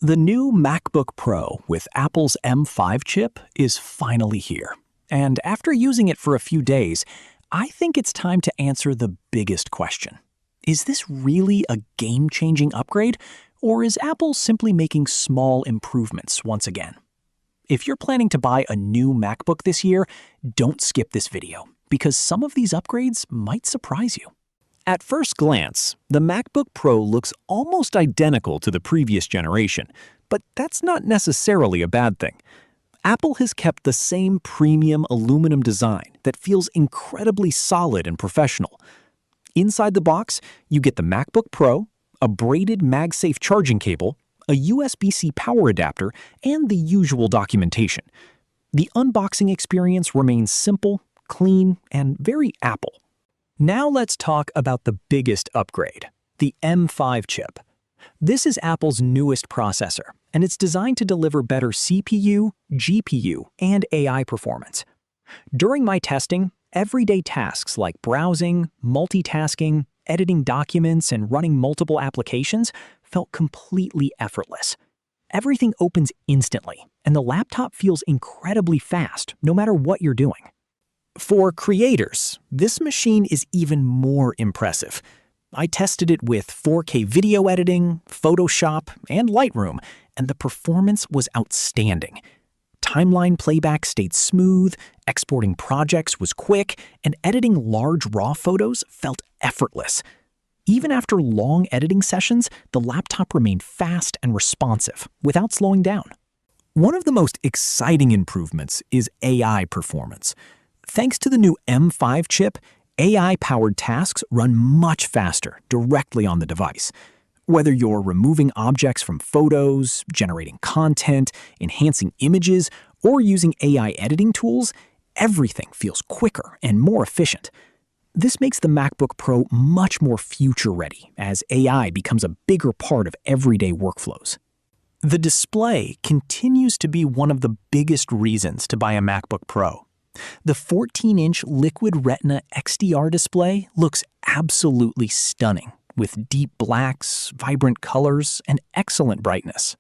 The new MacBook Pro with Apple's M5 chip is finally here. And after using it for a few days, I think it's time to answer the biggest question. Is this really a game-changing upgrade, or is Apple simply making small improvements once again? If you're planning to buy a new MacBook this year, don't skip this video, because some of these upgrades might surprise you. At first glance, the MacBook Pro looks almost identical to the previous generation, but that's not necessarily a bad thing. Apple has kept the same premium aluminum design that feels incredibly solid and professional. Inside the box, you get the MacBook Pro, a braided MagSafe charging cable, a USB-C power adapter, and the usual documentation. The unboxing experience remains simple, clean, and very Apple. Now let's talk about the biggest upgrade, the M5 chip. This is Apple's newest processor, and it's designed to deliver better CPU, GPU, and AI performance. During my testing, everyday tasks like browsing, multitasking, editing documents, and running multiple applications felt completely effortless. Everything opens instantly, and the laptop feels incredibly fast, no matter what you're doing. For creators, this machine is even more impressive. I tested it with 4K video editing, Photoshop, and Lightroom, and the performance was outstanding. Timeline playback stayed smooth, exporting projects was quick, and editing large RAW photos felt effortless. Even after long editing sessions, the laptop remained fast and responsive, without slowing down. One of the most exciting improvements is AI performance. Thanks to the new M5 chip, AI-powered tasks run much faster directly on the device. Whether you're removing objects from photos, generating content, enhancing images, or using AI editing tools, everything feels quicker and more efficient. This makes the MacBook Pro much more future-ready as AI becomes a bigger part of everyday workflows. The display continues to be one of the biggest reasons to buy a MacBook Pro. The 14-inch Liquid Retina XDR display looks absolutely stunning, with deep blacks, vibrant colors, and excellent brightness.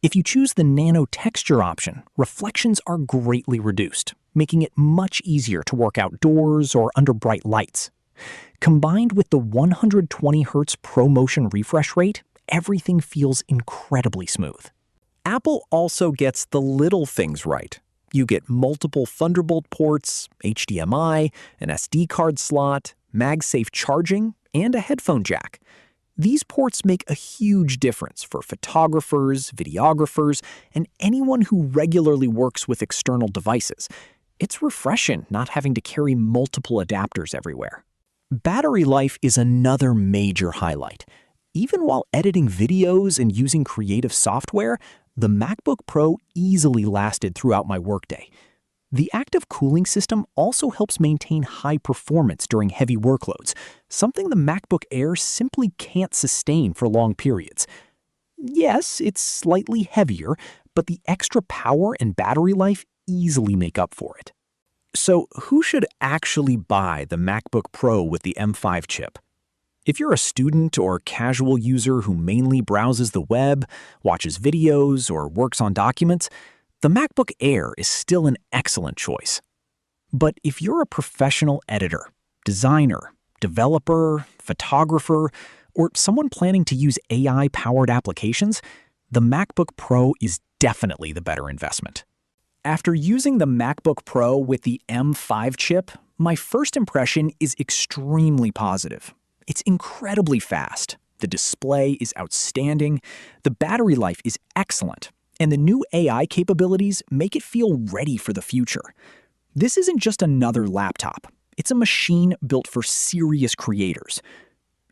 If you choose the Nano texture option, reflections are greatly reduced, making it much easier to work outdoors or under bright lights. Combined with the 120 Hz ProMotion refresh rate, everything feels incredibly smooth. Apple also gets the little things right. You get multiple Thunderbolt ports, HDMI, an SD card slot, MagSafe charging, and a headphone jack. These ports make a huge difference for photographers, videographers, and anyone who regularly works with external devices. It's refreshing not having to carry multiple adapters everywhere. Battery life is another major highlight. Even while editing videos and using creative software, the MacBook Pro easily lasted throughout my workday. The active cooling system also helps maintain high performance during heavy workloads, something the MacBook Air simply can't sustain for long periods. Yes, it's slightly heavier, but the extra power and battery life easily make up for it. So who should actually buy the MacBook Pro with the M5 chip? If you're a student or casual user who mainly browses the web, watches videos, or works on documents, the MacBook Air is still an excellent choice. But if you're a professional editor, designer, developer, photographer, or someone planning to use AI-powered applications, the MacBook Pro is definitely the better investment. After using the MacBook Pro with the M5 chip, my first impression is extremely positive. It's incredibly fast, the display is outstanding, the battery life is excellent, and the new AI capabilities make it feel ready for the future. This isn't just another laptop, it's a machine built for serious creators.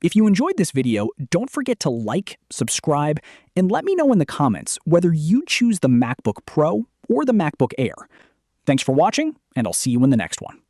If you enjoyed this video, don't forget to like, subscribe, and let me know in the comments whether you choose the MacBook Pro or the MacBook Air. Thanks for watching, and I'll see you in the next one.